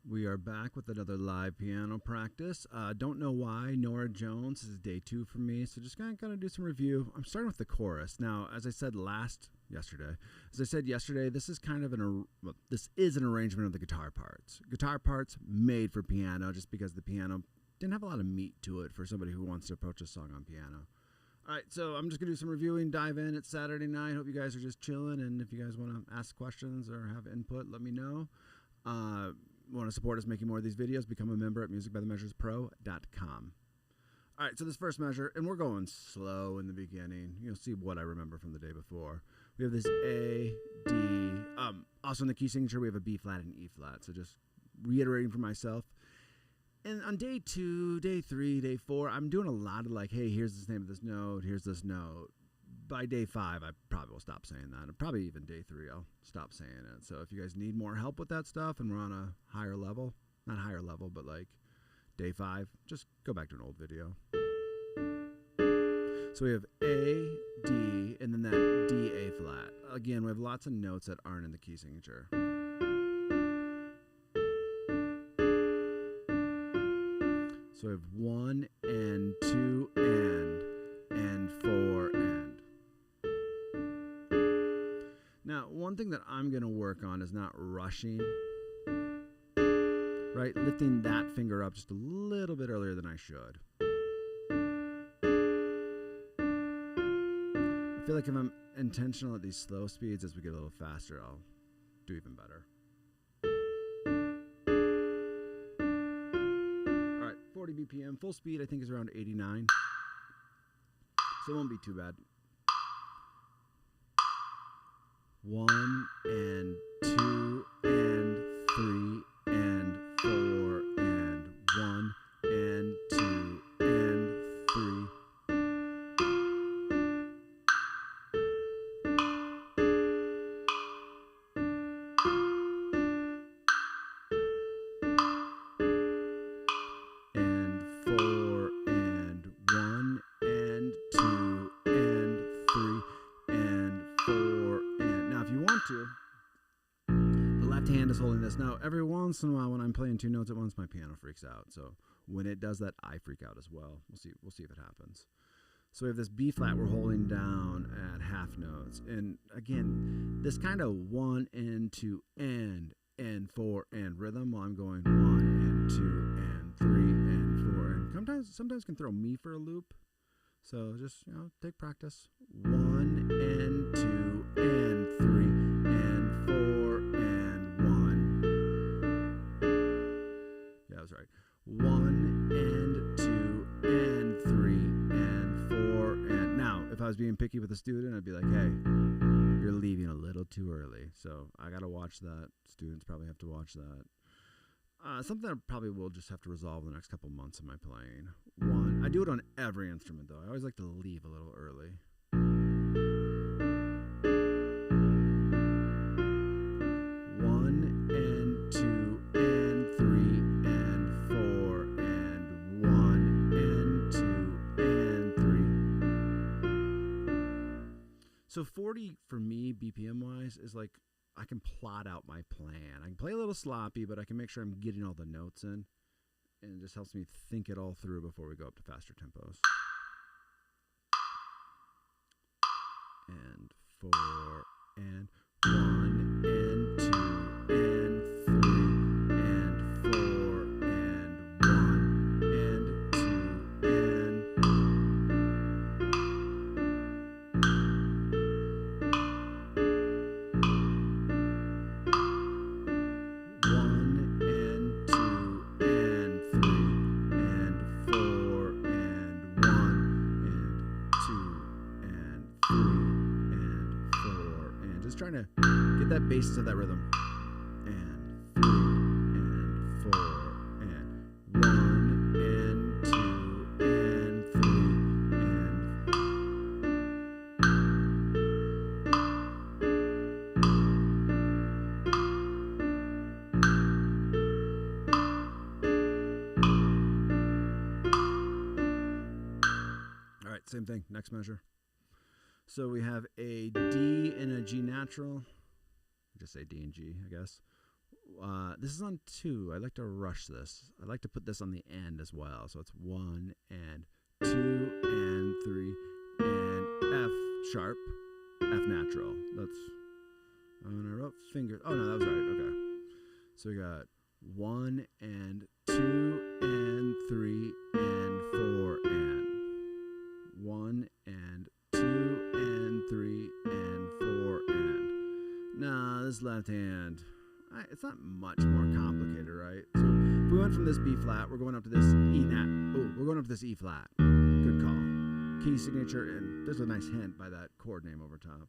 We are back with another live piano practice. Don't know why. Norah Jones. This is day 2 for me, so just kind of do some review. I'm starting with the chorus. Now, as I said yesterday, this is kind of this is an arrangement of the guitar parts. Guitar parts made for piano, just because the piano didn't have a lot of meat to it for somebody who wants to approach a song on piano. All right, so I'm just going to do some reviewing, dive in. It's Saturday night. Hope you guys are just chilling, and if you guys want to ask questions or have input, let me know. Want to support us making more of these videos, become a member at musicbythemeasurespro.com. All right, so this first measure, and we're going slow in the beginning. You'll see what I remember from the day before. We have this A, D. Also in the key signature, we have a B flat and E flat. So just reiterating for myself. And on day 2, day 3, day 4, I'm doing a lot of like, hey, here's the name of this note, here's this note. By day 5, I probably will stop saying that. And probably even day 3, I'll stop saying it. So if you guys need more help with that stuff and we're on a higher level, not higher level, but like day 5, just go back to an old video. So we have A, D, and then that D, A flat. Again, we have lots of notes that aren't in the key signature. So we have 1 and 2 and 4 and. Now, one thing that I'm going to work on is not rushing, right? Lifting that finger up just a little bit earlier than I should. I feel like if I'm intentional at these slow speeds, as we get a little faster, I'll do even better. All right, 40 BPM. Full speed, I think, is around 89. So it won't be too bad. 1 and 2 and 3 and 4 and 1 and 2 and 3. And 4 and 1 and 2 and 3 and 4 and now if you want to, the left hand is holding this. Now every once in a while when I'm playing 2 notes at once, my piano freaks out. So when it does that, I freak out as well. We'll see if it happens. So we have this B flat we're holding down at half notes. And again, this kind of 1 and 2 and 4 and rhythm while I'm going 1 and 2 and 3 and 4 and sometimes can throw me for a loop. So just, take practice. 1 and 2 and 3 and 4 and 1. Yeah, I was right. 1 and 2 and 3 and 4 and now, if I was being picky with a student, I'd be like, hey, you're leaving a little too early. So I got to watch that. Students probably have to watch that. Something I probably will just have to resolve in the next couple months of my playing. 1. I do it on every instrument, though. I always like to leave a little early. 1 and 2 and 3 and 4 and 1 and 2 and 3. So 40 for me, BPM-wise, is like I can plot out my plan. I can play a little sloppy, but I can make sure I'm getting all the notes in. And it just helps me think it all through before we go up to faster tempos. And 4 and 1 and 2 and 3 and 4 and 1 and 2 and 1 and 2 and 3 and 4 and 1 and 2 and 3 and 4 and just trying to get that basis of that rhythm. And 3 and 4 and 1 and 2 and 3 and all right, same thing. Next measure. So we have a D and a G natural. Just say D and G, I guess. This is on 2. I like to rush this. I like to put this on the end as well. So it's 1 and 2 and 3 and F sharp, F natural. That's, and I wrote fingers. Oh no, that was right. Okay. So we got 1 and 2 and 3 and 4 and 1 and 2 and 3 and 4 and. Nah, this left hand. It's not much more complicated, right? So if we went from this B flat, we're going up to this E nat. Oh, we're going up to this E flat. Good call. Key signature, and there's a nice hint by that chord name over top.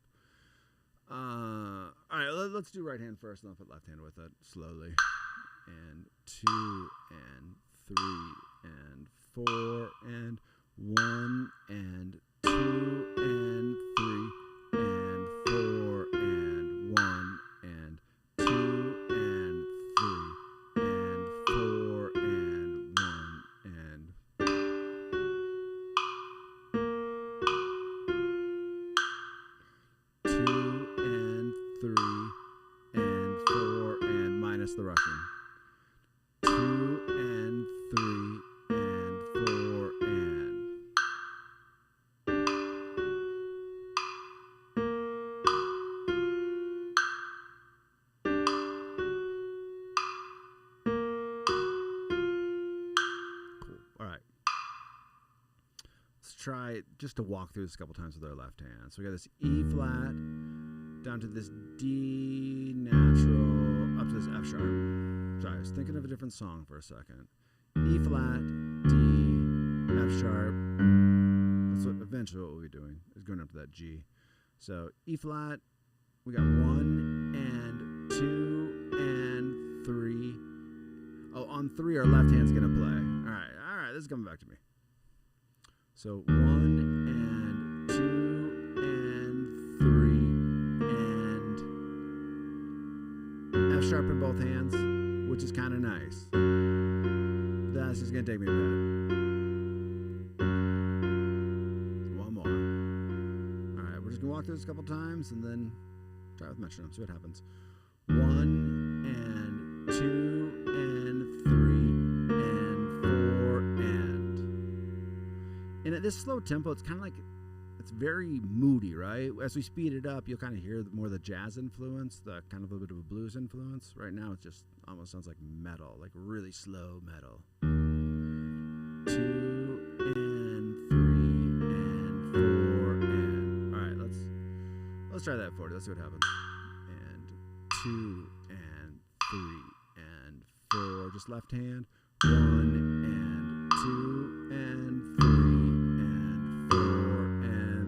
All right, let's do right hand first, and I'll put left hand with it slowly. And 2 and 3 and 4 and 1 and 2 and 3 and 4 and 1 and 2 and 3 and 4 and 1 and 2 and 3 and 4 and minus the Russian. 2 and 3 and 4 and. Cool. All right. Let's try just to walk through this a couple times with our left hand. So we got this E flat down to this D natural up to this F sharp. Sorry, I was thinking of a different song for a second. E flat, D, F sharp. That's what eventually what we'll be doing is going up to that G. So E flat, we got 1 and 2 and 3. Oh, on 3 our left hand's gonna play. All right, this is coming back to me. So 1 and 2 and 3 and F sharp in both hands, which is kind of nice. That's just gonna take me a bit. One more. All right, we're just gonna walk through this a couple times and then try with metronome, see what happens. 1 and 2 and 3 and 4 and at this slow tempo, it's kind of like it's very moody, right? As we speed it up, you'll kind of hear more of the jazz influence, the kind of a bit of a blues influence. Right now, it just almost sounds like metal, like really slow metal. 2 and 3 and 4 and. All right, let's try that 40. Let's see what happens. And 2 and 3 and 4, just left hand. 1 and 2 and 3 and 4 and.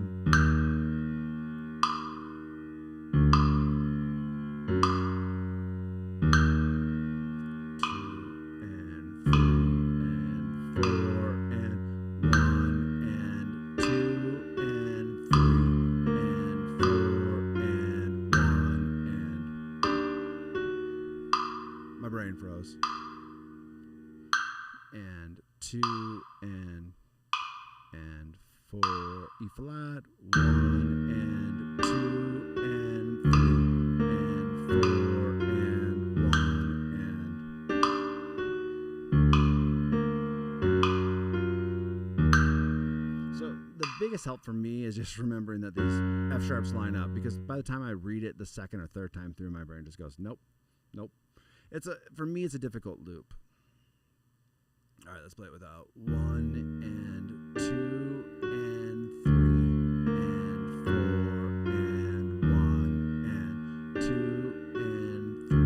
2 and 3 and 4 and 1 and 2 and 3 and 4 and 1 and. My brain froze. And 2 and 4 E flat, 1 and 2 and 3 and 4 and 1 and. So the biggest help for me is just remembering that these F sharps line up, because by the time I read it the second or third time through, my brain just goes nope. For me it's a difficult loop. All right, let's play it without. 1 and 2 and 3 and 4 and 1 and 2 and 3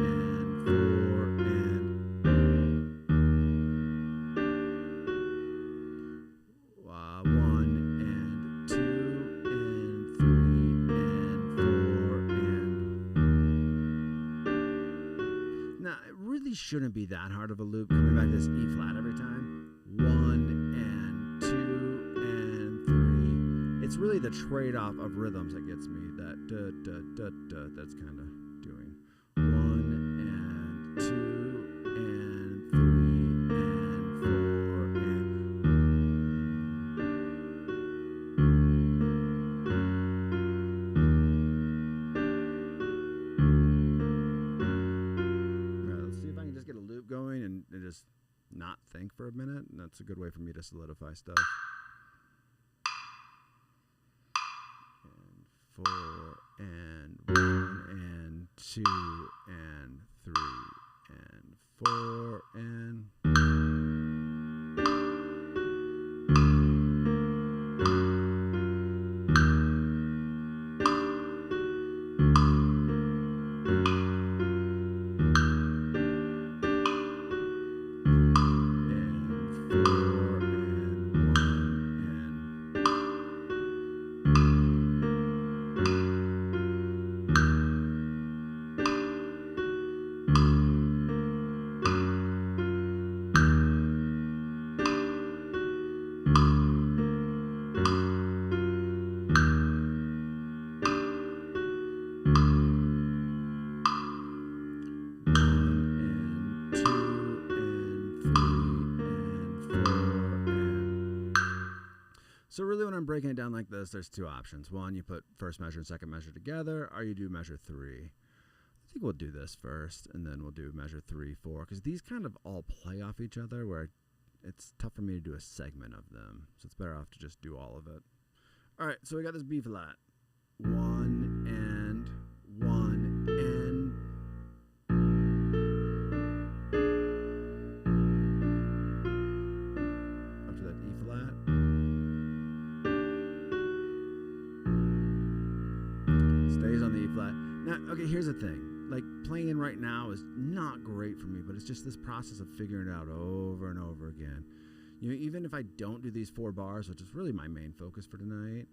and 4 and. 1 and 2 and 3 and 4 and. Now, it really shouldn't be that hard of a loop coming back to this E flat every time. 1 and 2 and 3. It's really the trade-off of rhythms that gets me. That da da da da. That's kind of doing 1 and 2 and 3 and 4 and. just not think for a minute, and that's a good way for me to solidify stuff. And 4 and 1 and 2 and 3 and 4 and So really when I'm breaking it down like this, there's two options. One, you put first measure and second measure together, or you do measure 3. I think we'll do this first, and then we'll do measure 3, 4, because these kind of all play off each other where it's tough for me to do a segment of them. So it's better off to just do all of it. All right, so we got this B flat. 1 and 1 and... up to that E flat. Stays on the E flat. Now, okay, here's the thing. Like, playing right now is not great for me, but it's just this process of figuring it out over and over again. You know, even if I don't do these 4 bars, which is really my main focus for tonight,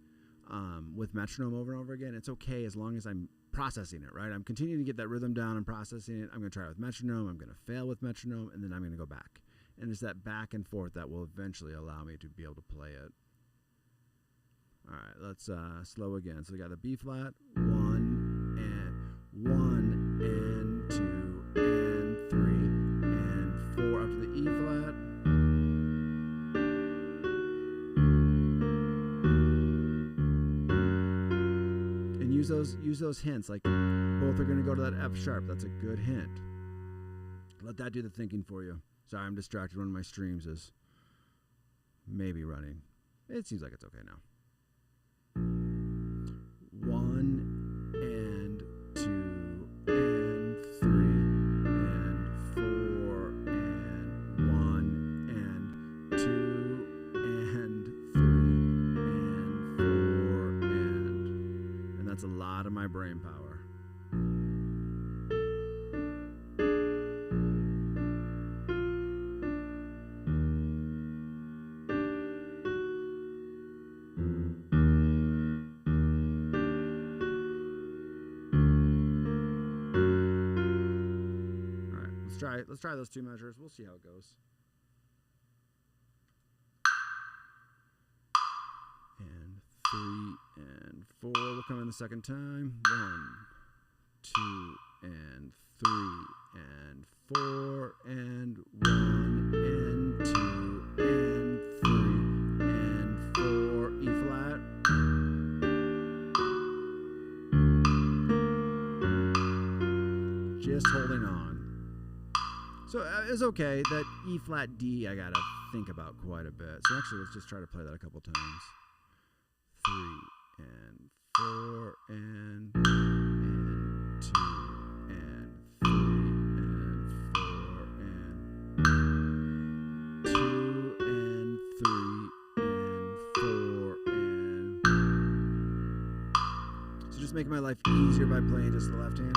with metronome over and over again, it's okay as long as I'm processing it, right? I'm continuing to get that rhythm down and processing it. I'm going to try it with metronome. I'm going to fail with metronome, and then I'm going to go back. And it's that back and forth that will eventually allow me to be able to play it. All right, let's slow again. So we got the B flat, 1 and 2 and 3 and 4 up to the E flat. And use those hints, like both are going to go to that F sharp. That's a good hint. Let that do the thinking for you. Sorry, I'm distracted. One of my streams is maybe running. It seems like it's okay now. 1 and 2 and 3 and 4 and 1 and 2 and 3 and 4 and that's a lot of my brain power. Let's try those 2 measures. We'll see how it goes. And 3 and 4 will come in the second time. 1, 2 and 3 and 4 and 1 and 2 and 3 and 4 E flat. Just holding on. So it's okay. That E flat D I gotta think about quite a bit. So actually, let's just try to play that a couple times. 3 and 4 and 2 and 3 and 4 and 2 and 3 and 4 and. So just making my life easier by playing just the left hand.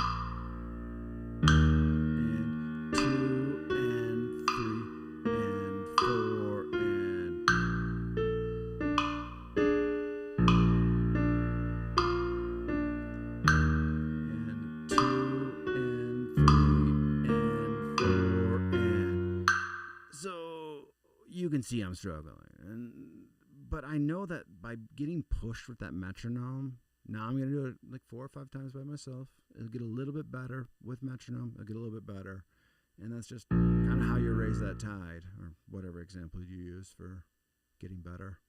See, I'm struggling, but I know that by getting pushed with that metronome, now I'm going to do it like 4 or 5 times by myself. It'll get a little bit better with metronome. It'll get a little bit better, and that's just kind of how you raise that tide, or whatever example you use for getting better.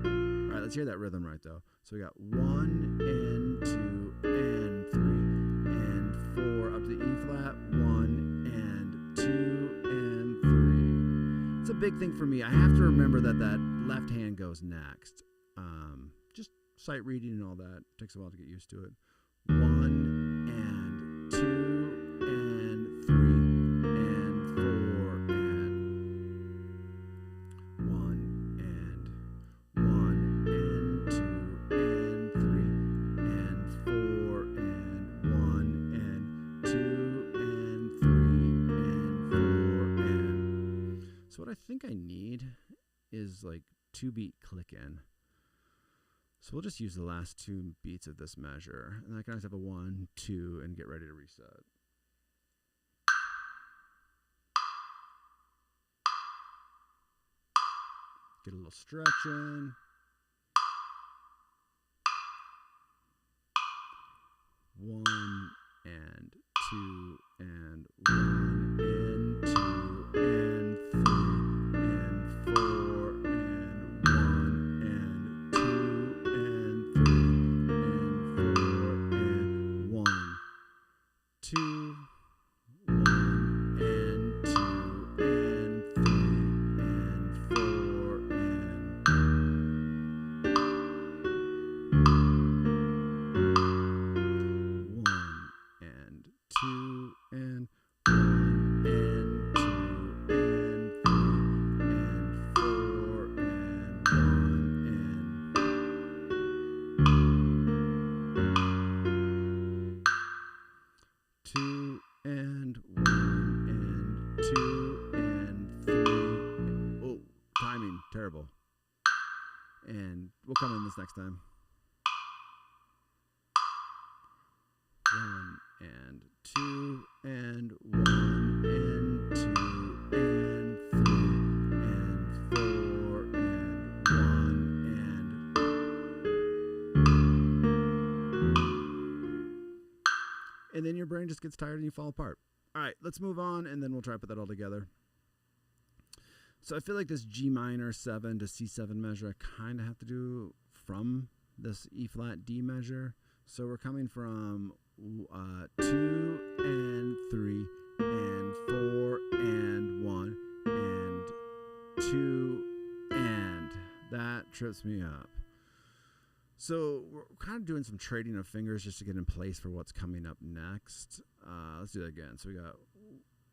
All right, let's hear that rhythm right though. So we got 1 and 2 and 3 and 4 up to the E flat. big thing for me, I have to remember that that left hand goes next. Just sight reading and all that takes a while to get used to it. 1 and 2 and 3 and 4 and 1 and 2 and 3 and 4 and 1 and 2 and 3 and 4 and. So what I think I need is like 2-beat click in. So we'll just use the last 2 beats of this measure. And I can always have a 1, 2, and get ready to reset. Get a little stretch in. 1 and 2 and 1 and 2 and 3 and 4 and 1 and 2 and 3 and 4 and 1, 2, 1 and 2 and 3 and 4 and 1 and 2 and 1 and 2 and 3 and 4 and 2 and 1 and 2 and 3. Oh, timing, terrible. And we'll come in this next time. 1 and 2 and 1 and 2 and 3 and 4 and 1 and then your brain just gets tired and you fall apart. All right, let's move on, and then we'll try to put that all together. So I feel like this G minor 7 to C7 measure I kind of have to do from this E flat D measure. So we're coming from 2 and 3 and 4 and 1 and 2 and. That trips me up. So we're kind of doing some trading of fingers just to get in place for what's coming up next. Let's do that again. So we got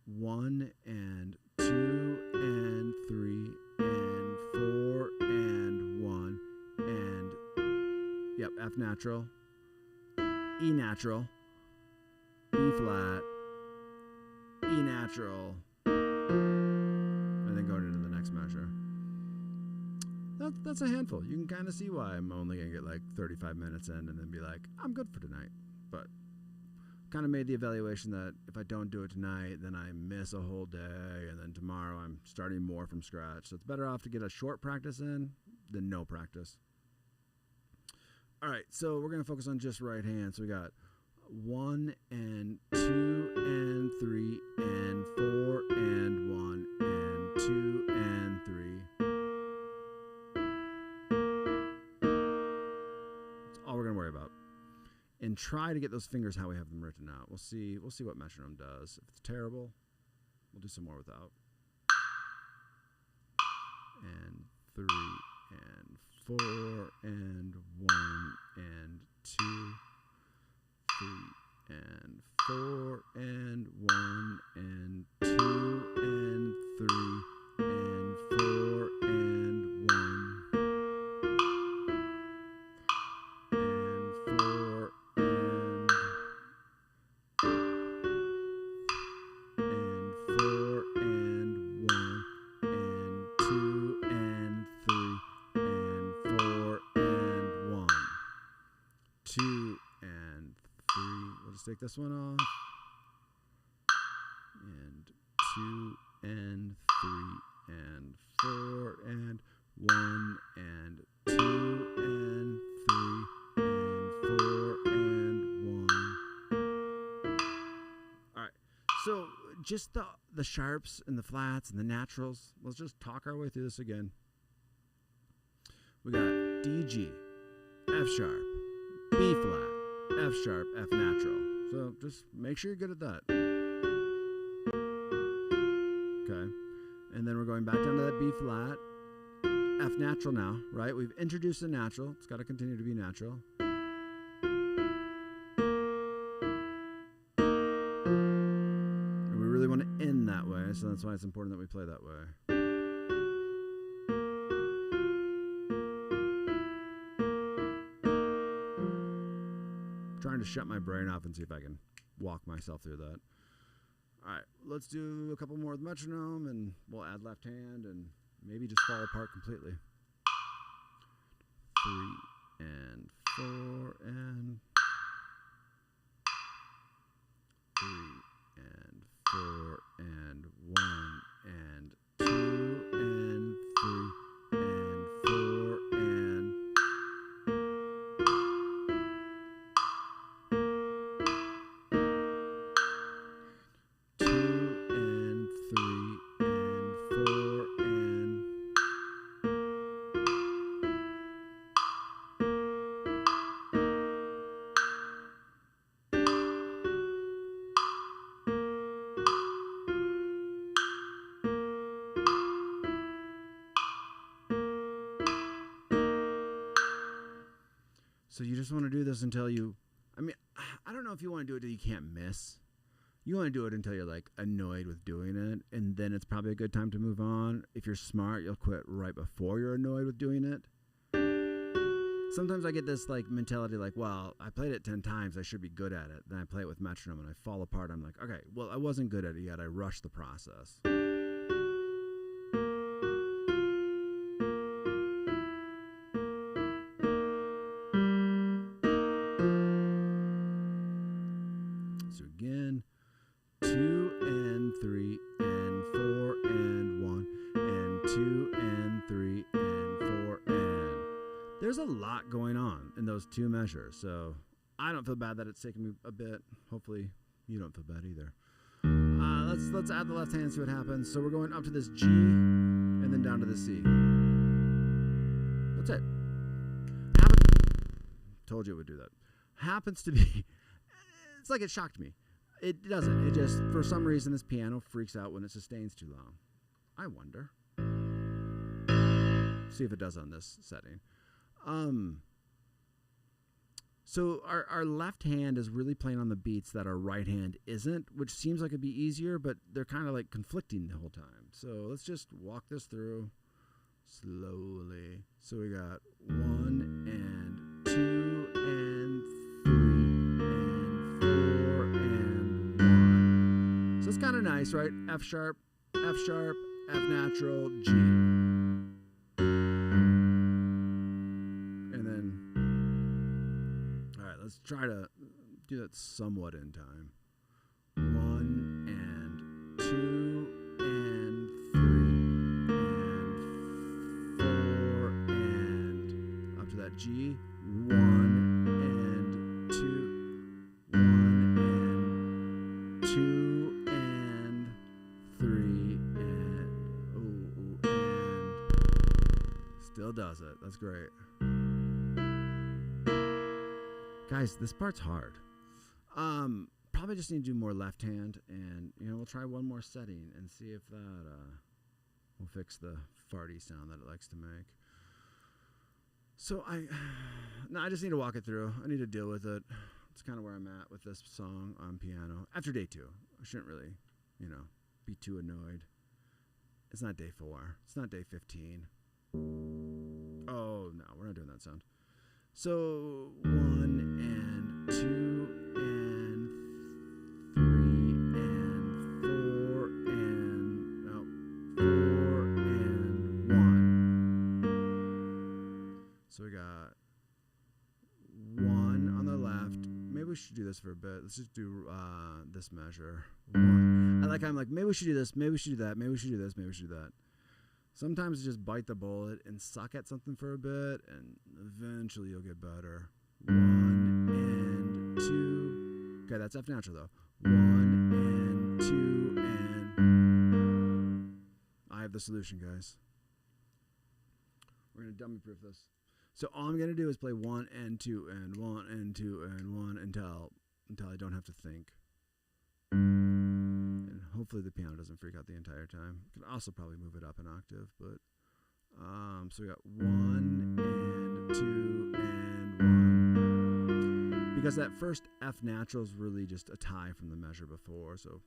1 and 2 and 3 and 4 and 1 and, yep, F natural, E natural, B flat, E natural, and then going into the next measure. That's a handful. You can kind of see why I'm only going to get like 35 minutes in and then be like, I'm good for tonight. But kind of made the evaluation that if I don't do it tonight, then I miss a whole day, and then tomorrow I'm starting more from scratch. So it's better off to get a short practice in than no practice. All right, so we're going to focus on just right hand. So we got 1 and 2 and 3 and 4 and 1 and 2 and 3. That's all we're going to worry about. And try to get those fingers how we have them written out. We'll see what metronome does. If it's terrible, we'll do some more without. And 3 and 4 and 1 and 2, 3 and 4 and 1 and 2 and 3 and 4 and 1 and 4 and 4 and 1 and 2 and 3 and 4 and 1, 2 and 3. We'll just take this one off. And 2 and 3 and 4 and 1 and 2 and 3 and 4 and 1. All right. So just the sharps and the flats and the naturals. Let's just talk our way through this again. We got D, G, F sharp, B flat, F sharp, F natural. So just make sure you're good at that. Okay. And And then we're going back down to that B flat. F natural now, right? We've introduced a natural. It's got to continue to be natural. And we really want to end that way, so that's why it's important that we play that way. Trying to shut my brain off and see if I can walk myself through that. All right, let's do a couple more with metronome, and we'll add left hand and maybe just fall apart completely. 3 and 4 and 3 and 4 and 1 and 2 and 3 and 4 and 2 and 3 and 4 and so you just want to do this until you, I mean, I don't know if you want to do it until you can't miss. You want to do it until you're like annoyed with doing it, and then it's probably a good time to move on. If you're smart, you'll quit right before you're annoyed with doing it. Sometimes I get this like mentality like, well, I played it 10 times, I should be good at it. Then I play it with metronome and I fall apart. I'm like, okay, well, I wasn't good at it yet. I rushed the process. So again, 2 and 3 and 4 and 1 and 2 and 3 and 4 and there's a lot going on in those two measures. So I don't feel bad that it's taken me a bit. Hopefully you don't feel bad either. Let's add the left hand and see what happens. So we're going up to this G and then down to the C. That's it. Told you it would do that. Happens to be, it's like it shocked me. It doesn't. It just, for some reason, this piano freaks out when it sustains too long. I wonder. See if it does on this setting. So our left hand is really playing on the beats that our right hand isn't, which seems like it'd be easier, but they're kind of like conflicting the whole time. So let's just walk this through slowly. So we got 1 and 2 and 3 and 4 and 1. So it's kind of nice, right? F sharp, F natural, G. And then, all right, let's try to do that somewhat in time. 1 and 2 and 3 and 4 and up to that G. 1 and 2, 1 and 2 and 3 and still does it. That's great. Guys, this part's hard. Probably just need to do more left hand, and we'll try one more setting and see if that will fix the farty sound that it likes to make. So I just need to walk it through. I need to deal with it. It's kind of where I'm at with this song on piano. After day 2, I shouldn't really, be too annoyed. It's not day 4. It's not day 15. Oh, no, we're not doing that sound. So 1 and 2 and 3 and 4 and 4 and 1. So we got 1 on the left. Maybe we should do this for a bit. Let's just do this measure. 1. I'm like, maybe we should do this. Maybe we should do that. Maybe we should do this. Maybe we should do that. Sometimes just bite the bullet and suck at something for a bit, and eventually you'll get better. 1 and 2. Okay, that's F natural though. 1 and 2 and I have the solution, guys. We're gonna dummy proof this. So all I'm gonna do is play 1 and 2 and 1 and 2 and 1 until I don't have to think. And Hopefully the piano doesn't freak out the entire time. Can also probably move it up an octave, but so we got 1 and 2 and 1. Because that first F natural is really just a tie from the measure before, so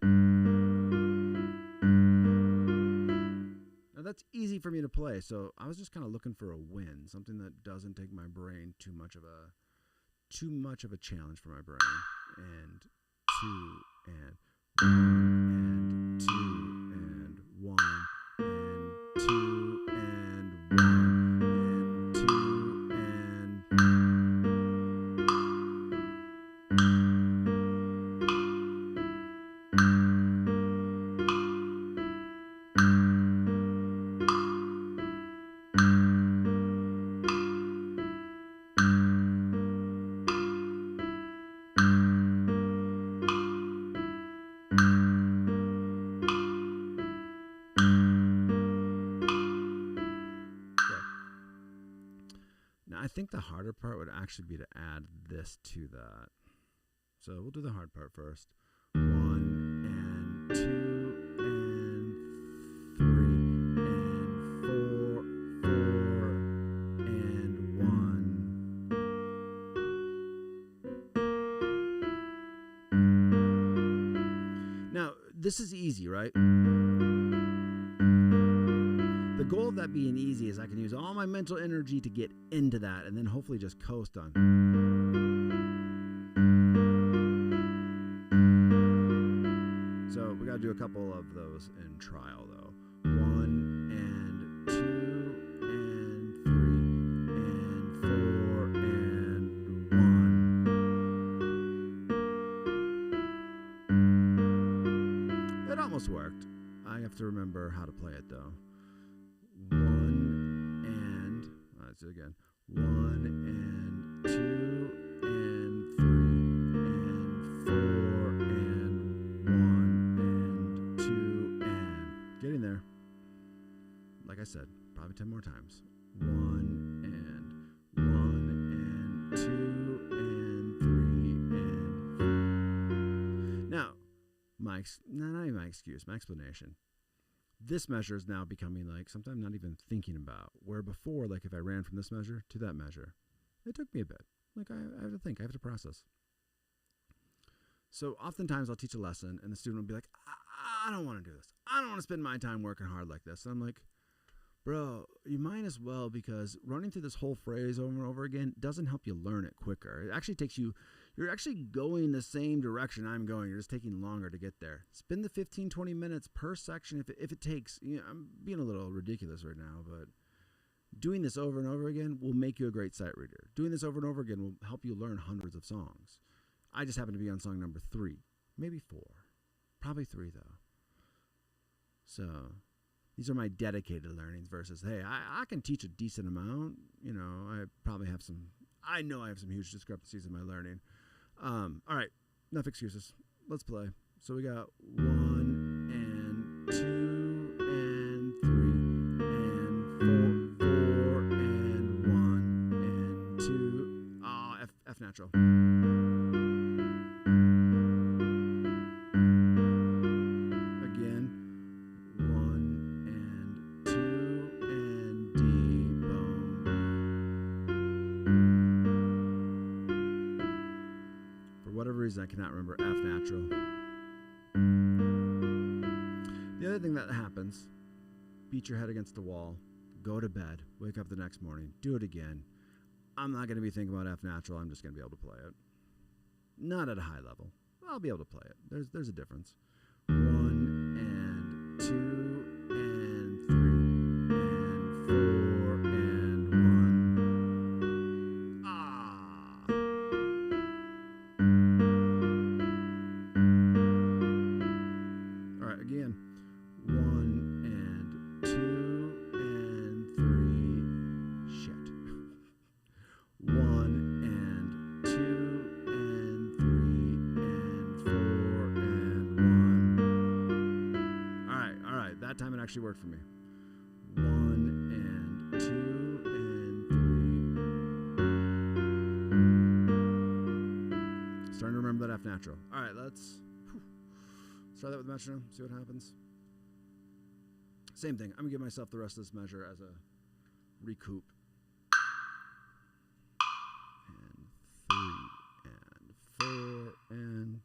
now that's easy for me to play, so I was just kind of looking for a win, something that doesn't take my brain too much of a challenge for my brain. And 2 and 1 and 2 and 1 and 2 and 1 and 2 and I think the harder part would actually be to add this to that. So we'll do the hard part first. 1 and 2 and 3 and 4, 4 and 1. Now, this is easy, right? The goal of that being easy is I can use all my mental energy to get into that and then hopefully just coast on. So we got to do a couple of those in trial though. 1 and 2 and 3 and 4 and 1. It almost worked. I have to remember how to play it though. 1 and let's do it again. 1 and 2 and 3 and 4 and 1 and 2 and getting there. Like I said, probably 10 more times. 1 and 2 and 3 and now not even my excuse, my explanation. This measure is now becoming like something I'm not even thinking about. Where before, like if I ran from this measure to that measure, it took me a bit. Like I have to think, I have to process. So oftentimes I'll teach a lesson and the student will be like, I don't want to do this. I don't want to spend my time working hard like this. And I'm like, bro, you might as well, because running through this whole phrase over and over again doesn't help you learn it quicker. It actually takes you, you're actually going the same direction I'm going. You're just taking longer to get there. Spend the 15, 20 minutes per section if it takes, I'm being a little ridiculous right now, but doing this over and over again will make you a great sight reader. Doing this over and over again will help you learn hundreds of songs. I just happen to be on song number 3, maybe 4, probably 3 though. So these are my dedicated learnings versus, hey, I can teach a decent amount. I probably have I know I have some huge discrepancies in my learning. All right, enough excuses. Let's play. So we got 1 and 2 and 3 and 4 and 1 and 2. F natural. Again. 1 and 2 and D. Boom. For whatever reason, I cannot remember F natural. The other thing that happens, beat your head against the wall, go to bed, wake up the next morning, do it again. I'm not going to be thinking about F natural. I'm just going to be able to play it. Not at a high level. I'll be able to play it. There's a difference. 1 and 2 and 3 and 4 and 1. All right, again. 1 and 2 and 3. Shit. 1 and 2 and 3 and 4 and 1. All right. That time it actually worked for me. 1 and 2 and 3. Starting to remember that F natural. All right, let's Let's try that with metronome, see what happens. Same thing. I'm going to give myself the rest of this measure as a recoup. And 3 and 4 and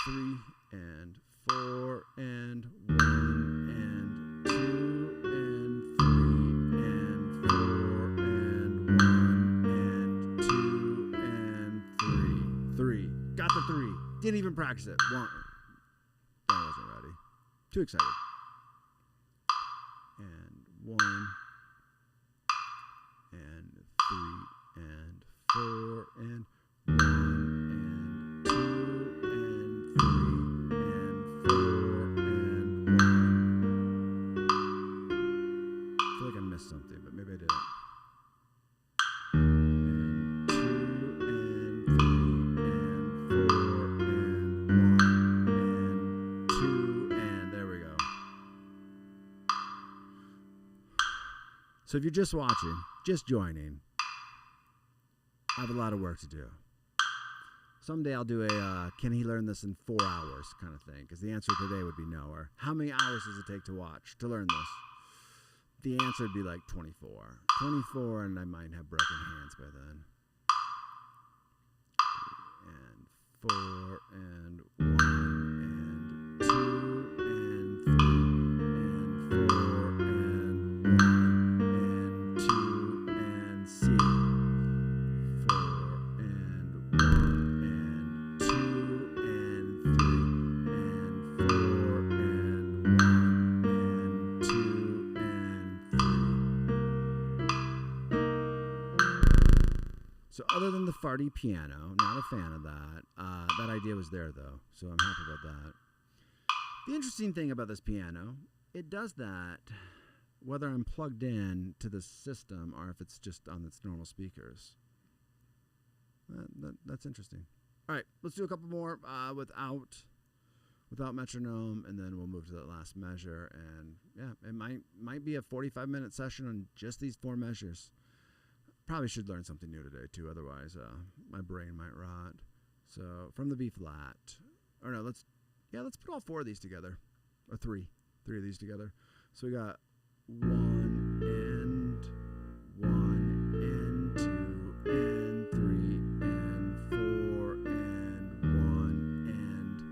3 and 4 and 1 and 2 and 3 and 4 and 1 and 2 and 3. 3. Got the 3. Didn't even practice it. 1. I wasn't ready. Too excited. And 1 and 3 and 4 and 1 and 2 and 3 and 4 and 1. I feel like I missed something, but maybe I didn't. And 2 and 3 and 4 and 1 and 2 and there we go. So if you're just watching, just joining, I have a lot of work to do. Someday I'll do a can he learn this in 4 hours kind of thing, because the answer today would be no. Or how many hours does it take to watch, to learn this? The answer would be like 24. 24 and I might have broken hands by then. And 4 and 1 and 2 and 3 and 4 and 1 and 2 and C. 4 and 1 and 2 and 3 and 4 and 1 and 2 and 3. So other than the farty piano, not a fan of that. That idea was there though, so I'm happy about that. The interesting thing about this piano, it does that whether I'm plugged in to the system or if it's just on its normal speakers. That's interesting. All right, let's do a couple more without metronome, and then we'll move to that last measure. And yeah, it might be a 45-minute session on just these 4 measures. Probably should learn something new today too, otherwise my brain might rot. So from the B flat, or no, let's put all 4 of these together, or 3 of these together. So we got 1 and 1 and 2 and 3 and 4 and 1 and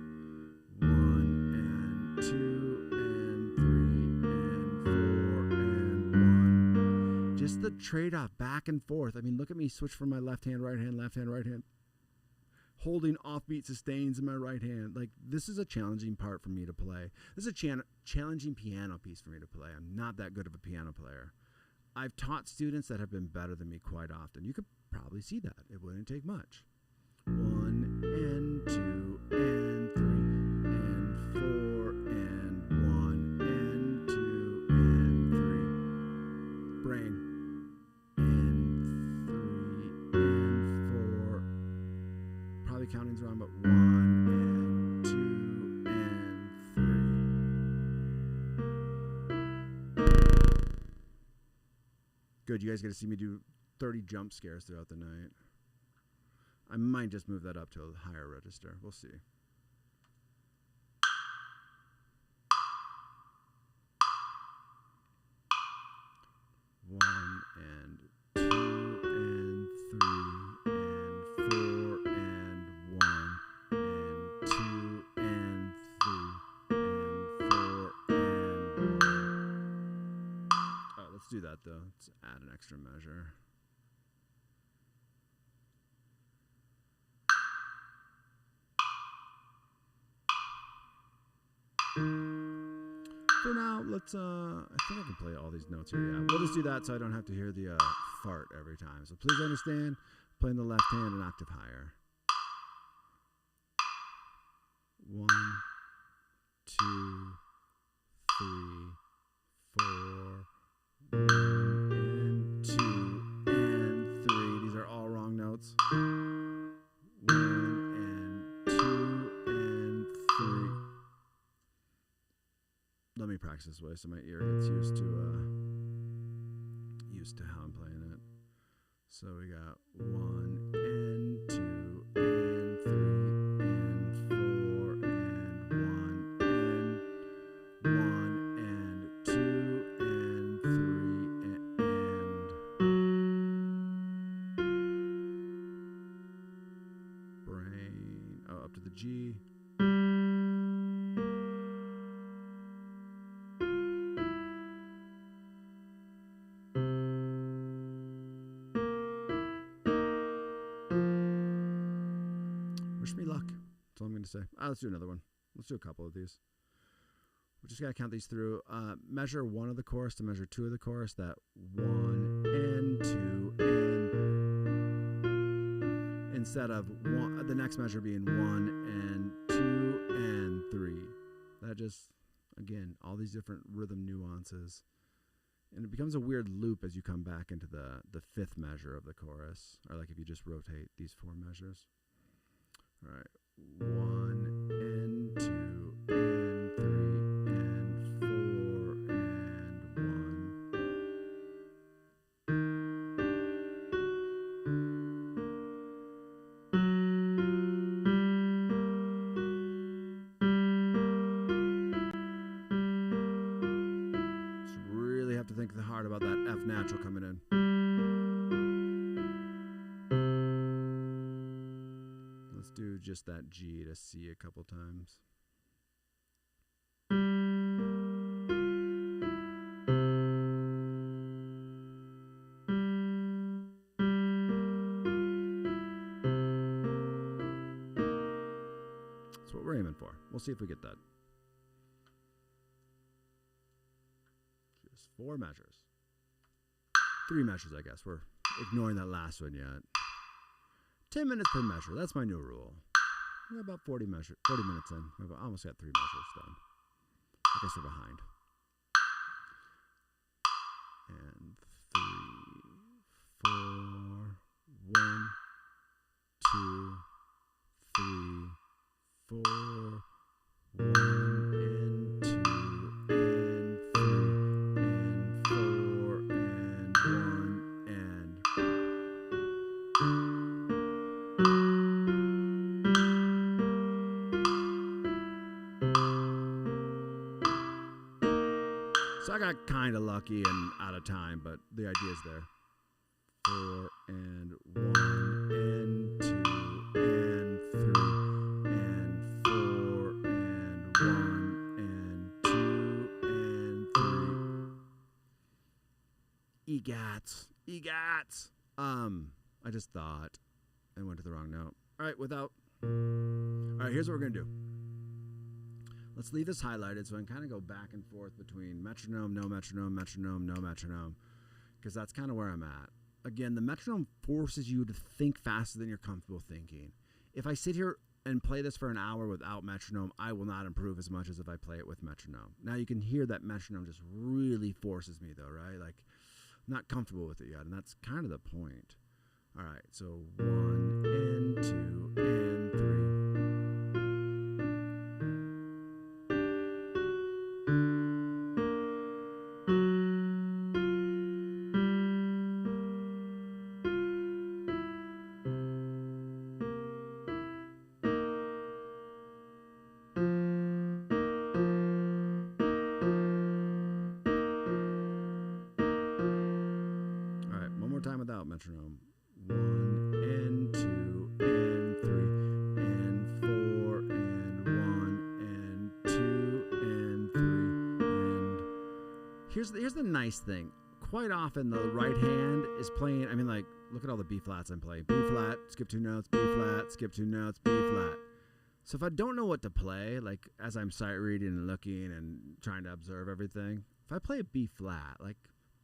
1 and 2 and 3 and 4 and 1. Just the trade-off back and forth. I mean, look at me switch from my left hand, right hand, right hand. Holding offbeat sustains in my right hand. Like, this is a challenging part for me to play. This is a challenging piano piece for me to play. I'm not that good of a piano player. I've taught students that have been better than me quite often. You could probably see that. It wouldn't take much. 1 and 2 and 3 and 4 and 1 and 2 and 3. Brain. And 3 and 4. Probably counting's wrong, but 1 and 2 and 3. Good, you guys get to see me do 30 jump scares throughout the night. I might just move that up to a higher register. We'll see. One and 2 and 3 and 4 and 1 and 2 and 3 and 4 and 1. Oh, let's do that though. Let's add an extra measure. For now, let's, I think I can play all these notes here. Yeah, we'll just do that so I don't have to hear the fart every time. So please understand, playing the left hand an octave higher. 1, 2, 3, 4, 1 and 2 and 3. These are all wrong notes. 1 and 2 and 3. Let me practice this way so my ear gets used to how I'm playing it. So we got 1 and 2 and 3 and G. Wish me luck. That's all I'm going to say. Let's do another one. Let's do a couple of these. We just got to count these through. Measure 1 of the chorus to measure 2 of the chorus. That 1 and 2 and instead of the next measure being 1 and 2 and 3. That just, again, all these different rhythm nuances. And it becomes a weird loop as you come back into the fifth measure of the chorus. Or like if you just rotate these 4 measures. All right. 1 and 2 and 3 and 4 and 1. Just really have to think hard about that F natural coming in. Do just that G to C a couple times. That's what we're aiming for. We'll see if we get that. Just 4 measures. 3 measures, I guess. We're ignoring that last one yet. 10 minutes per measure. That's my new rule. We're about 40 minutes in. We've almost got 3 measures done. I guess we're behind. And 3, 4, 1, 2, 3, 4, 1 and 2 and 3 and 4 and 1 and. So I got kind of lucky and out of time, but the idea's there. 4 and 1 and 2 and 3 and 4 and 1 and 2 and 3. EGATs. EGATs. I just thought I went to the wrong note. All right, here's what we're going to do. Let's leave this highlighted so I can kind of go back and forth between metronome, no metronome, metronome, no metronome, because that's kind of where I'm at. Again, the metronome forces you to think faster than you're comfortable thinking. If I sit here and play this for an hour without metronome, I will not improve as much as if I play it with metronome. Now you can hear that metronome just really forces me though, right? Like, I'm not comfortable with it yet, and that's kind of the point. All right, so 1 and 2 and 3. Without metronome. 1 and 2 and 3 and 4 and 1 and 2 and 3 and here's the nice thing. Quite often the right hand is playing, I mean, like, look at all the B flats I'm playing. B flat, skip 2 notes, B flat, skip 2 notes, B flat. So if I don't know what to play, like as I'm sight reading and looking and trying to observe everything, if I play a B flat, like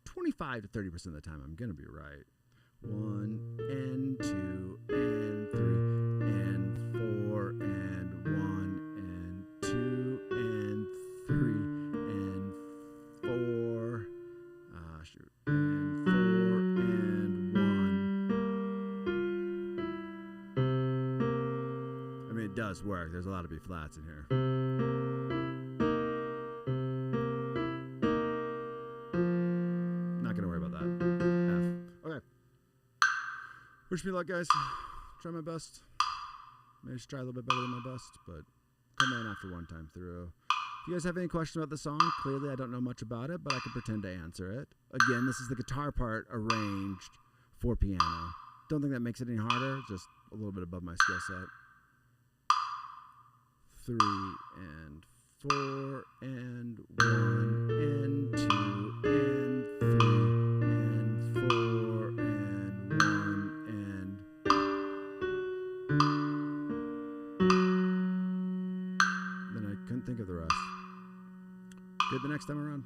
25 to 30% of the time I'm gonna be right. 1 and 2 and 3 and 4 and 1 and 2 and 3 and 4 and 4 and 1. I mean, it does work. There's a lot of B flats in here. Not gonna worry about that. F. Okay. Wish me luck, guys. Try my best. Maybe I should try a little bit better than my best, but come in after one time through. If you guys have any questions about the song, clearly I don't know much about it, but I can pretend to answer it. Again, this is the guitar part arranged for piano. Don't think that makes it any harder, just a little bit above my skill set. 3 and 4 and 1 and 2 and 3 and 4 and 1 and then I couldn't think of the rest. Good the next time around.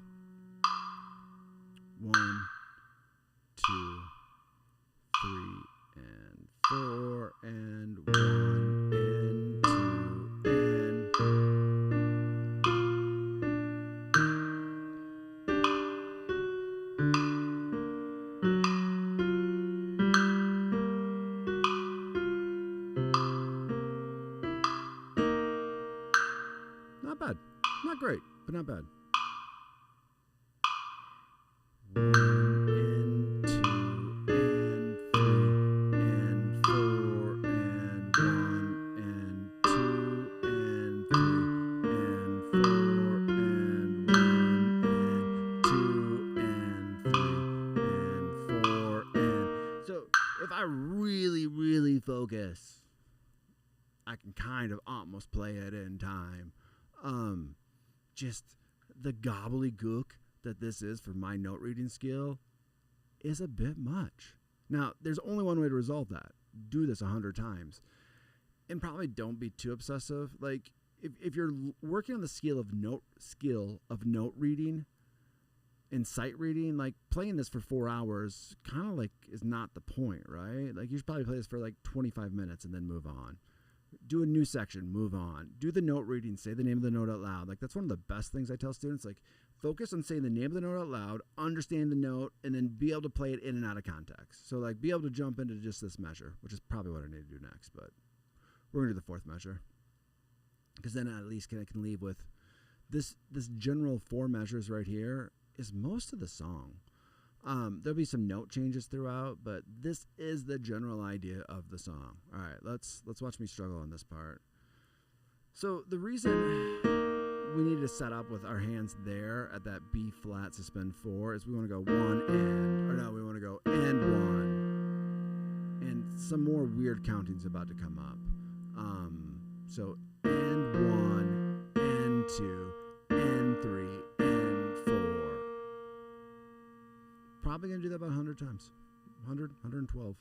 1, 2, 3 and 4 and 1 and 2 and not bad. Not great, but not bad. 1 and 2 and 3 and 4 and 1 and 2 and 3 and 4 and 1 and 2 and 3 and 4 and so if I really focus, I can kind of almost play it in time. Just the gobbledygook that this is for my note reading skill is a bit much. Now, there's only one way to resolve that. Do this 100 times. And probably don't be too obsessive. Like, if you're working on the skill of note reading and sight reading, like, playing this for 4 hours kind of like is not the point, right? Like, you should probably play this for like 25 minutes and then move on. Do a new section, move on. Do the note reading, say the name of the note out loud. Like, that's one of the best things I tell students. Like, focus on saying the name of the note out loud, understand the note, and then be able to play it in and out of context. So, like, be able to jump into just this measure, which is probably what I need to do next. But we're going to do the fourth measure. Because then at least I can leave with this general 4 measures right here is most of the song. There'll be some note changes throughout, but this is the general idea of the song. All right, let's watch me struggle on this part. So the reason we need to set up with our hands there at that B flat suspend 4 is we want to go 1 and, or no, we want to go and 1. And some more weird counting's about to come up. So and 1, and 2, and 3, and 4. Probably going to do that about 100 times. 100, 112.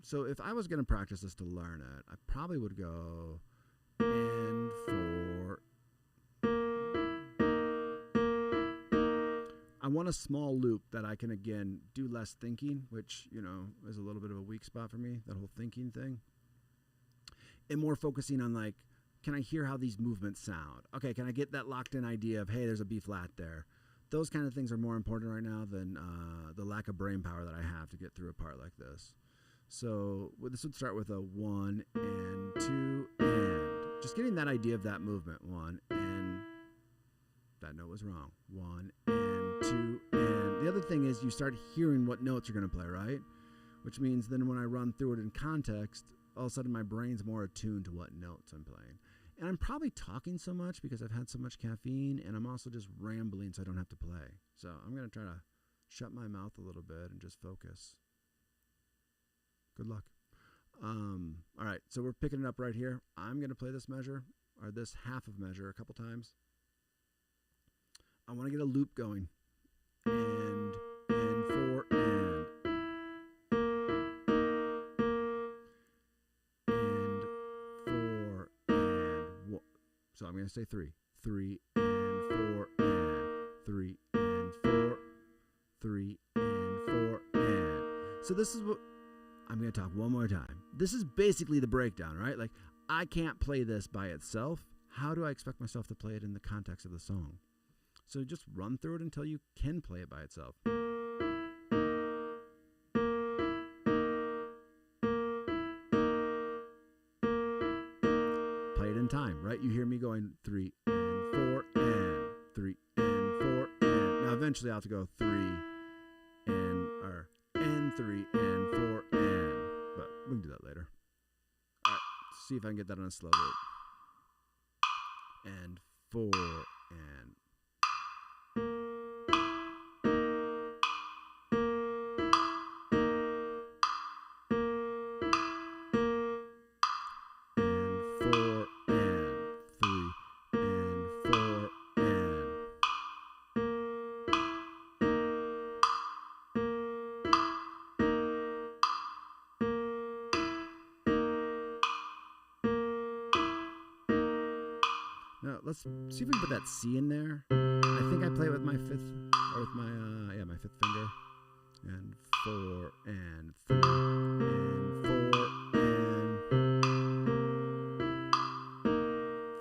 So if I was going to practice this to learn it, I probably would go and 4. I want a small loop that I can, again, do less thinking, which, you know, is a little bit of a weak spot for me, that whole thinking thing. And more focusing on, like, can I hear how these movements sound? Okay, can I get that locked in idea of, hey, there's a B flat there? Those kind of things are more important right now than the lack of brain power that I have to get through a part like this. So this would start with a 1 and 2 and. Just getting that idea of that movement. 1 and. That note was wrong. 1 and 2 and. The other thing is you start hearing what notes you're going to play, right? Which means then when I run through it in context, all of a sudden my brain's more attuned to what notes I'm playing. And I'm probably talking so much because I've had so much caffeine, and I'm also just rambling so I don't have to play. So I'm going to try to shut my mouth a little bit and just focus. Good luck. All right, so we're picking it up right here. I'm going to play this measure, or this half of measure, a couple times. I want to get a loop going. And 4 and. So I'm going to say 3. 3 and 4 and 3 and 4, 3 and 4 and. So this is what I'm going to talk one more time. This is basically the breakdown, right? Like, I can't play this by itself. How do I expect myself to play it in the context of the song? So just run through it until you can play it by itself. In time, right? You hear me going 3 and 4 and 3 and 4 and. Now eventually I'll have to go 3 and 3 and 4 and. But we can do that later. All right, see if I can get that on a slow loop. And 4 and. And 4. let's see if we can put that C in there. I think I play it with my fifth, or with my my fifth finger, and 4 and 3 and 4 and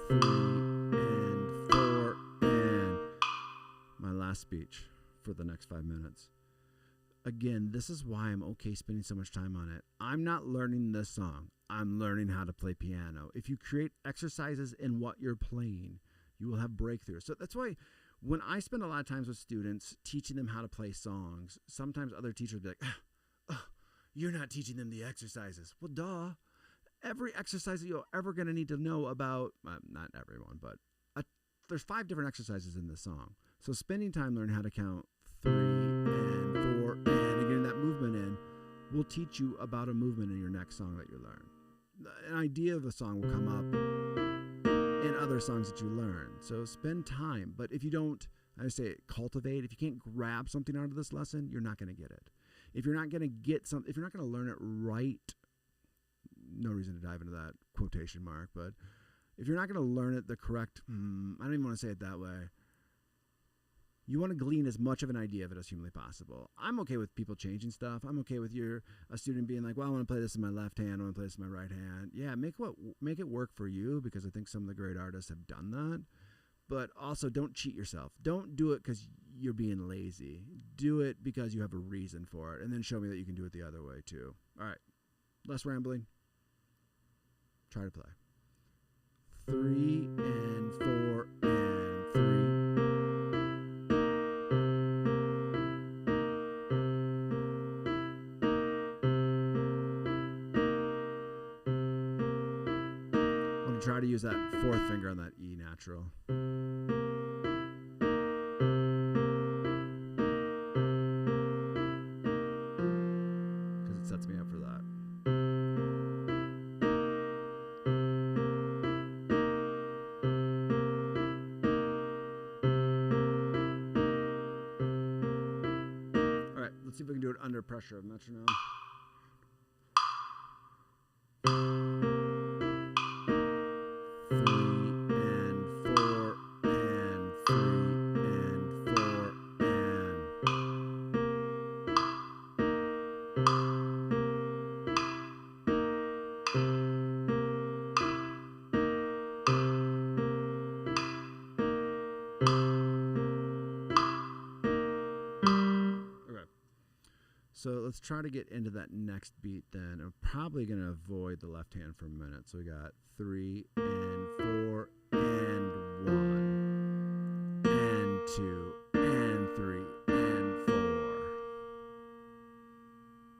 3 and 4 and my last speech for the next 5 minutes. Again, this is why I'm okay spending so much time on it. I'm not learning this song. I'm learning how to play piano. If you create exercises in what you're playing, you will have breakthroughs. So that's why when I spend a lot of times with students teaching them how to play songs, sometimes other teachers will be like, oh, you're not teaching them the exercises. Well, duh. Every exercise that you're ever going to need to know about, not everyone, but there's 5 different exercises in this song. So spending time learning how to count 3 and 4 and getting that movement in will teach you about a movement in your next song that you learn. An idea of a song will come up in other songs that you learn. So spend time. But if you don't, I would say cultivate. If you can't grab something out of this lesson, you're not going to get it. If you're not going to get something, if you're not going to learn it right, no reason to dive into that quotation mark, but if you're not going to learn it the correct, I don't even want to say it that way. You want to glean as much of an idea of it as humanly possible. I'm okay with people changing stuff. I'm okay with a student being like, well, I want to play this in my left hand. I want to play this in my right hand. Yeah, make it work for you, because I think some of the great artists have done that. But also, don't cheat yourself. Don't do it because you're being lazy. Do it because you have a reason for it. And then show me that you can do it the other way too. All right, less rambling. Try to play. 3 and 4 and 3. Try to use that 4th finger on that E natural. Because it sets me up for that. Alright, let's see if we can do it under pressure of metronome. So let's try to get into that next beat then. I'm probably going to avoid the left hand for a minute. So we got 3 and 4 and 1 and 2 and 3 and 4.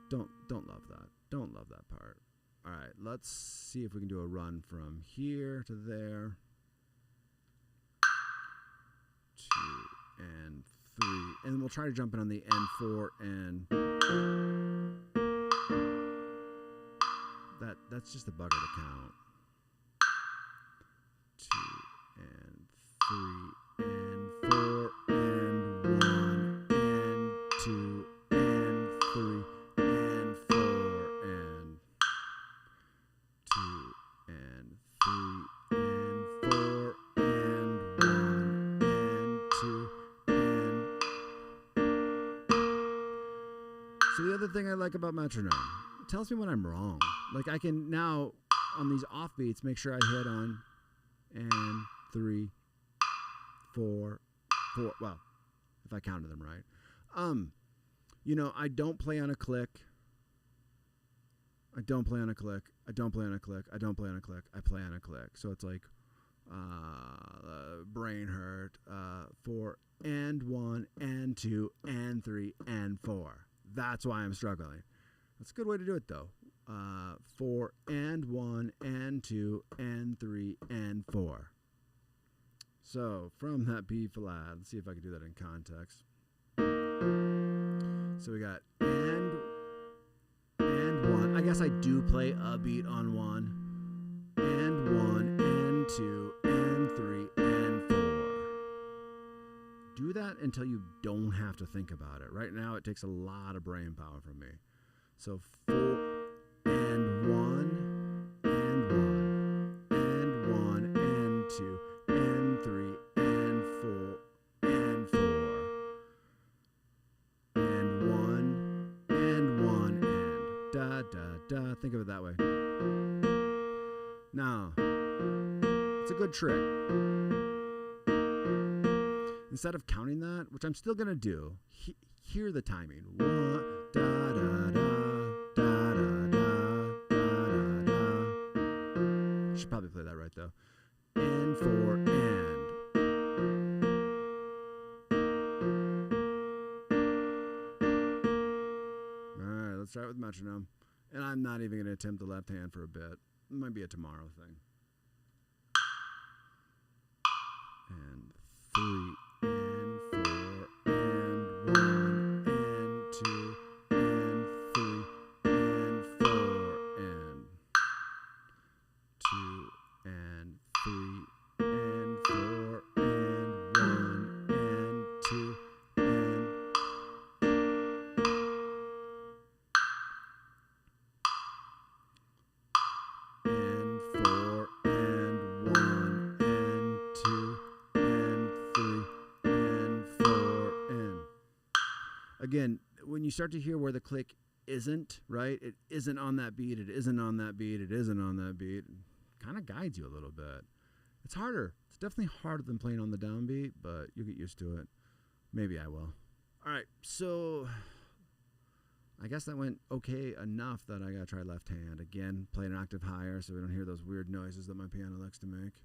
Don't love that. Don't love that part. All right, let's see if we can do a run from here to there. 2 and 3, and then we'll try to jump in on the N4 and that's just a bugger to count. 2 and 3 and 4 and 1 and 2 and 3 and 4 and 2 and 3 and 4 and 1 and 2 and. So the other thing I like about metronome, it tells me when I'm wrong. Like I can now, on these offbeats, make sure I hit on and 3, 4, 4. Well, if I counted them right. You know, I don't play on a click. I don't play on a click. I don't play on a click. I don't play on a click. I play on a click. So it's like brain hurt. 4 and 1 and 2 and 3 and 4. That's why I'm struggling. That's a good way to do it though. 4 and 1 and 2 and 3 and 4. So from that B flat, let's see if I can do that in context. So we got and 1. I guess I do play a beat on 1 and 1 and 2 and 3 and 4. Do that until you don't have to think about it. Right now it takes a lot of brain power from me. So 4 and 1 and 1 and 1 and 2 and 3 think of it that way. Now, it's a good trick. Instead of counting that, which I'm still going to do, hear the timing. 1, da, da, da, da, da, da, da, da. Should probably play that right, though. And for and. All right, let's start with metronome. And I'm not even going to attempt the left hand for a bit. It might be a tomorrow thing. And 3 and 4 and 1 and 2 and 3 and 4 and 2 and 3 and 4 and 1 and 2 and 4 and 1 and 2 and 3 and 4 and. Again, when you start to hear where the click isn't, right? It isn't on that beat, it isn't on that beat, it isn't on that beat. It kind of guides you a little bit. It's harder. It's definitely harder than playing on the downbeat, but you'll get used to it. Maybe I will. All right, so I guess that went okay enough that I got to try left hand. Again, play an octave higher so we don't hear those weird noises that my piano likes to make.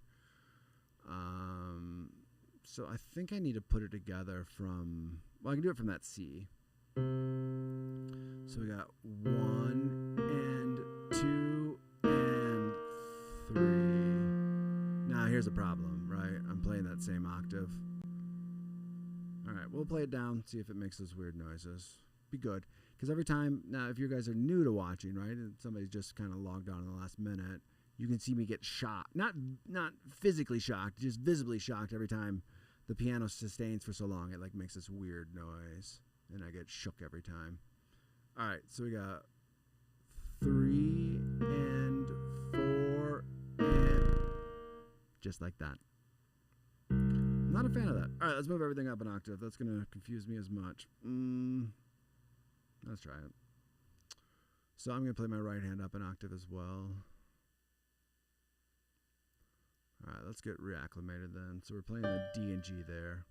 So I think I need to put it together from, well, I can do it from that C. So we got 1 and 2 and 3. Now here's a problem, right? I'm playing that same octave. All right, we'll play it down, see if it makes those weird noises. Be good. Because every time, now if you guys are new to watching, right, and somebody's just kind of logged on in the last minute, you can see me get shocked. Not physically shocked, just visibly shocked every time the piano sustains for so long. It like makes this weird noise, and I get shook every time. All right, so we got 3 and 4 and just like that. I'm not a fan of that. All right, let's move everything up an octave. That's going to confuse me as much. Let's try it. So I'm going to play my right hand up an octave as well. All right, let's get reacclimated then. So we're playing the D and G there.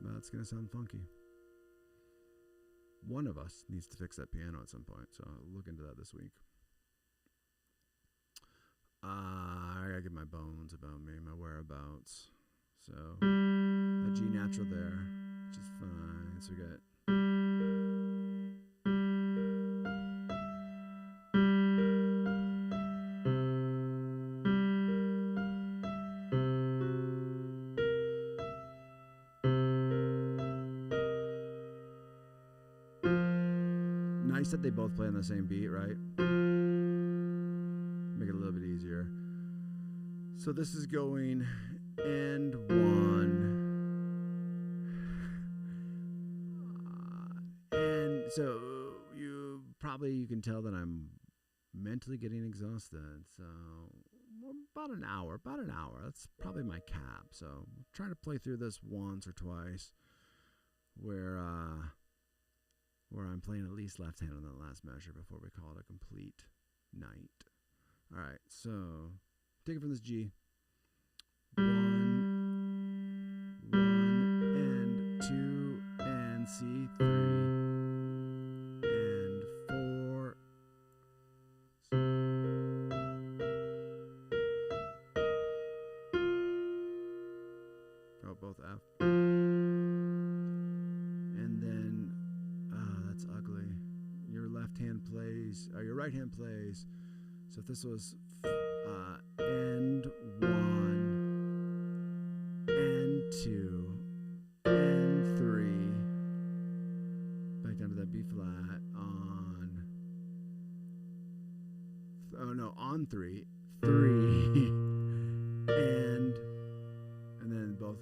That's going to sound funky. One of us needs to fix that piano at some point, so I'll look into that this week. I gotta get my bones about me, my whereabouts. So, a G natural there, which is fine. So we got. Nice that they both play on the same beat, right? Make it a little bit easier. So this is going and 1. And so you can tell that I'm mentally getting exhausted. So about an hour. That's probably my cap. So I'm trying to play through this once or twice where I'm playing at least left hand on that last measure before we call it a complete night. All right, so take it from this G. 1 and 2 and C, 3 and 4. Oh, both F. And then, that's ugly. Your left hand plays, or your right hand plays. So if this was and 1 and 2 and 3, back down to that B flat on, on 3, and then both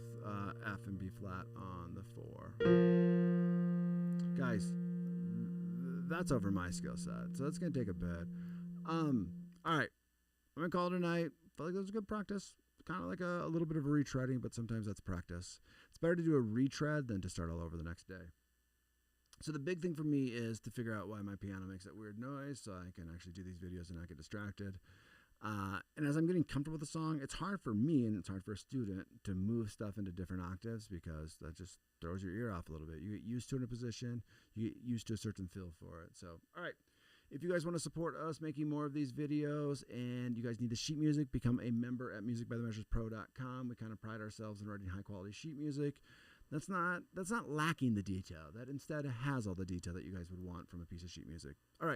F and B flat on the 4. Guys, that's over my skill set, so that's gonna take a bit. All right, I'm gonna call it a night. Felt like it was a good practice. kind of like a little bit of a retreading, but sometimes that's practice. It's better to do a retread than to start all over the next day. So the big thing for me is to figure out why my piano makes that weird noise so I can actually do these videos and not get distracted. And as I'm getting comfortable with the song, it's hard for me and it's hard for a student to move stuff into different octaves because that just throws your ear off a little bit. You get used to it in a position, you get used to a certain feel for it. So, all right. If you guys want to support us making more of these videos and you guys need the sheet music, become a member at musicbythemeasurespro.com. We kind of pride ourselves in writing high quality sheet music. That's not lacking the detail. That instead has all the detail that you guys would want from a piece of sheet music. All right.